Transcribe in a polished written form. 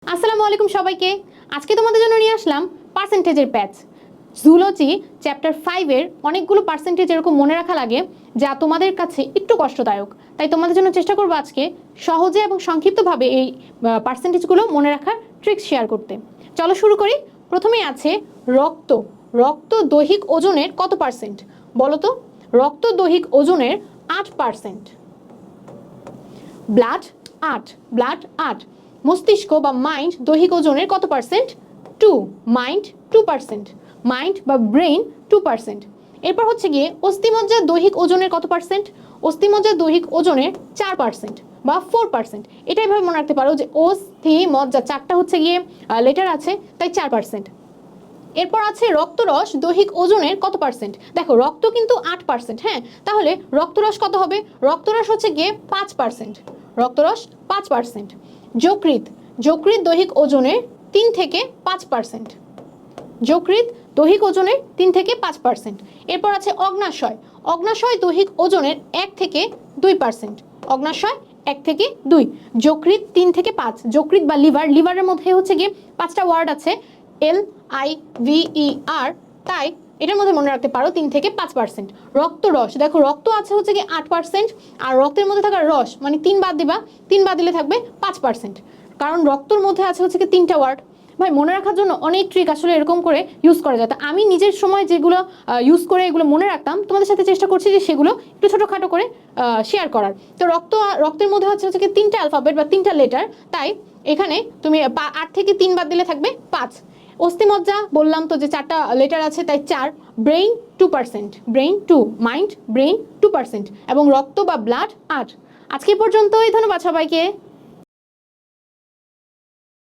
আসসালামু আলাইকুম সবাইকে। আজকে তোমাদের জন্য নিয়ে আসলাম পার্সেন্টেজের প্যাচ। জুলজি চ্যাপ্টার 5 এর অনেকগুলো পার্সেন্টেজ এরকম মনে রাখা লাগে যা তোমাদের কাছে একটু কষ্টদায়ক। তাই তোমাদের জন্য চেষ্টা করব আজকে সহজে এবং সংক্ষিপ্তভাবে এই পার্সেন্টেজগুলো মনে রাখার ট্রিক্স শেয়ার করতে। চলো শুরু করি। প্রথমেই আছে রক্ত। রক্ত দৈহিক ওজনের কত পার্সেন্ট বলো তো? রক্ত দৈহিক ওজনের 8%। ব্লাড 8। মস্তিষ্ক বা মাইন্ড দৈহিক ওজনের কত পার্সেন্ট? 2। মাইন্ড 2%। মাইন্ড বা ব্রেইন 2%। এরপর হচ্ছে গিয়ে অস্থিমজ্জা দৈহিক ওজনের কত পার্সেন্ট? অস্থিমজ্জা দৈহিক ওজনের 4% বা 4%। এটা এভাবে মনে রাখতে পারো যে অস্থি মজ্জা চারটা হচ্ছে গিয়ে লেটার আছে, তাই 4%। এরপর আছে রক্তরস দৈহিক ওজনের কত পার্সেন্ট? দেখো রক্ত কিন্তু 8%, হ্যাঁ, তাহলে রক্তরস কত হবে? রক্তরস হচ্ছে গিয়ে 5%। রক্তরস 5%। যকৃৎ দৈহিক ওজনের 3 থেকে 5%। যকৃৎ দৈহিক ওজনের 3 থেকে 5%। এরপর আছে অগ্নাশয়। অগ্নাশয় দৈহিক ওজনের 1 থেকে 2%। অগ্নাশয় 1 থেকে 2। যকৃৎ 3 থেকে 5। যকৃৎ বা লিভারের মধ্যে হচ্ছে গিয়ে 5টা ওয়ার্ড আছে, LIVER, তাই এটার মধ্যে মনে রাখতে পারো 3 থেকে 5%। রক্তরস, দেখো রক্ত আছে হচ্ছে গিয়ে 8%, আর রক্তের মধ্যে থাকা রস মানে 3 বাদ দিবা, 3 বাদ দিলে থাকবে 5%। কারণ রক্তর মধ্যে আছে হচ্ছে গিয়ে 3টা ওয়ার্ড। ভাই মনে রাখার জন্য অনেক ট্রিক আসলে এরকম করে ইউজ করা যায়। তা আমি নিজের সময় যেগুলো ইউজ করে এগুলো মনে রাখতাম, তোমাদের সাথে চেষ্টা করছি যে সেগুলো একটু ছোটোখাটো করে শেয়ার করার। তো রক্তের মধ্যে হচ্ছে কি 3টা অ্যালফাবেট বা 3টা লেটার, তাই এখানে তুমি 8 থেকে 3 বাদ দিলে থাকবে 5। অস্থিমজ্জা বললাম তো যে 4টা লেটার আছে, তাই 4। ব্রেইন 2%। ব্রেইন 2। Mind brain 2%। এবং রক্ত বা ব্লাড 8। আজকে পর্যন্তই, ধন্যবাদ সবাইকে।